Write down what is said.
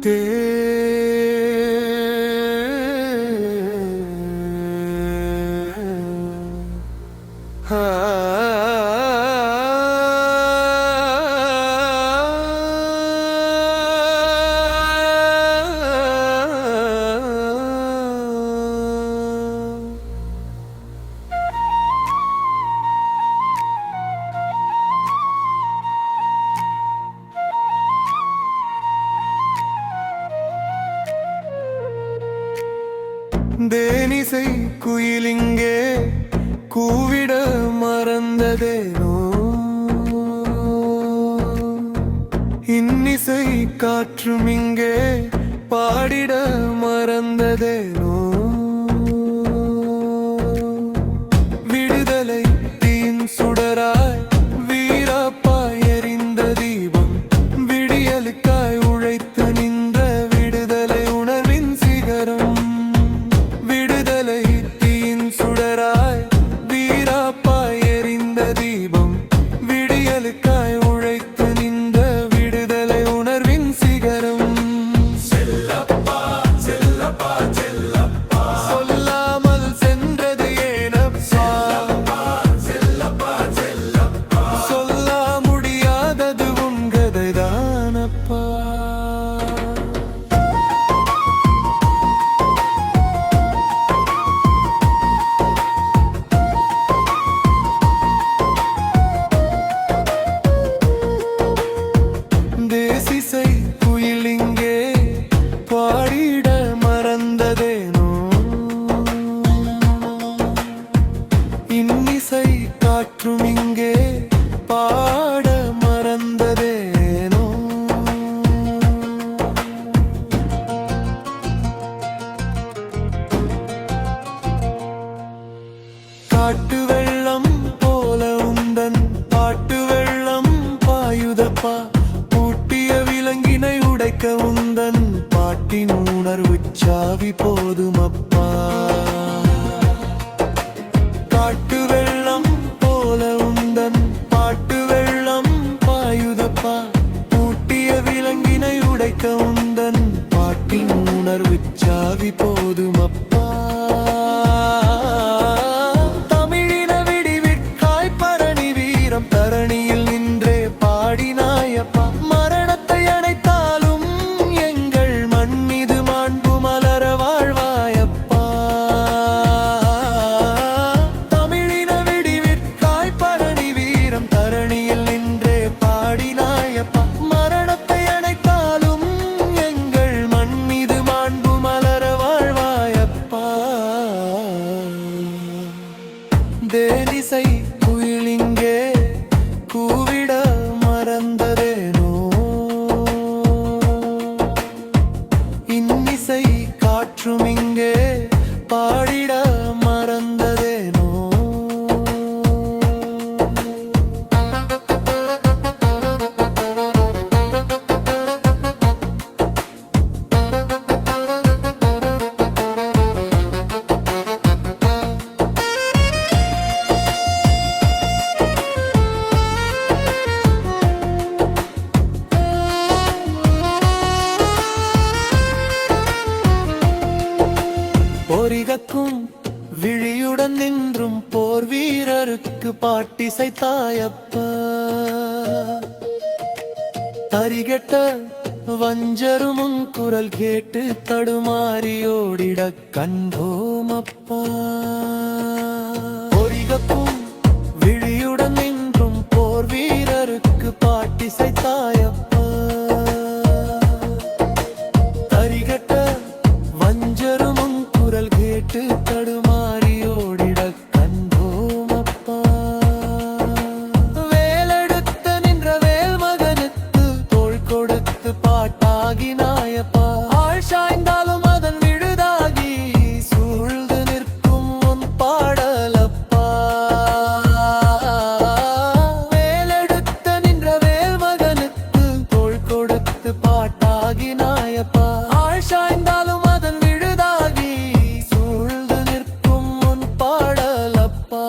தே தேனிசை குயிலிங்கே கூவிட மறந்ததேனோ, இன்னிசை காற்றும் இங்கே பாடிட மறந்ததேனோ. விடுதலை தீன் சுடராய் வீரப்பாய் எரிந்த தீபம், விடியலுக்காய் உழைத்து நின்ற விடுதலை உணர்வின் சிகரம். சுடராய் வீரப்பாய் எரிந்த தீபம், விடியலுக்காய் உழைத்து நின்ற விடுதலை உணர்வின் சிகரம். செல்லப்பா செல்லப்பா செல்லப்பா, சொல்லாமல் சென்றது ஏனப்பா. செல்லப்பா செல்லப்பா, சொல்ல முடியாதது உன் கதைதானப்பா. தேசிசை குயிலிங்கே பாடிட மறந்ததேனோ, இன்னிசை காற்றும் இங்கே பாட மறந்ததேனோ. காட்டு வெள்ளம் போல உந்தன் பாட்டு வெள்ளம் பாயுதப்பா. விலங்கினை உடைக்க உந்தன் பாட்டின் உணர்வு சாவி போதுமப்பா. காட்டு வெள்ளம் போல உந்தன் பாட்டு வெள்ளம் பாயுதப்பா. பூட்டிய விலங்கினை உடைக்க உந்தன் பாட்டின் உணர்வு சாவி போதுமப்பா. தமிழின விடிவிற்காய் பரணி வீரம் தரணியில் நின்றே பாடினாயப்பா. தேனிசை குயிலிங்கே கூவிட மறந்ததேனோ, இன்னிசை காற்றும் இங்கே பாடிட மறந்ததேனோ. பொறிகக்கும் விழியுடன் நின்றும் போர் வீரருக்கு பாட்டிசைத்தாயப்பா. தரிகெட்ட வஞ்சருமுன் குரல் கேட்டு தடுமாறியோடிட கண்டோமப்பா. பொறிகக்கும் விழியுடன் நின்றும் போர் வீரருக்கு பாட்டிசைத்தாயப்பா. தரிகெட்ட வஞ்சருமுன் குரல் கேட்டு தடுமாறியோடிட கண்டோமப்பா. வேலெடுத்த நின்ற வேல் மகனுக்கு தோள் கொடுத்து பாட்டாகினாயப்பா. ஆள் சாய்ந்தாலும் அதன் விழுதாகி சூழ்ந்து நிற்கும் உன் பாடலப்பா. வேலெடுத்த நின்ற வேல் மகனுக்கு தோள் கொடுத்து பாட்டாகினாயப்பா. ஆள் சாய்ந்தாலும் அதன் விழுதாகி சூழ்ந்து நிற்கும் உன் பாடலப்பா.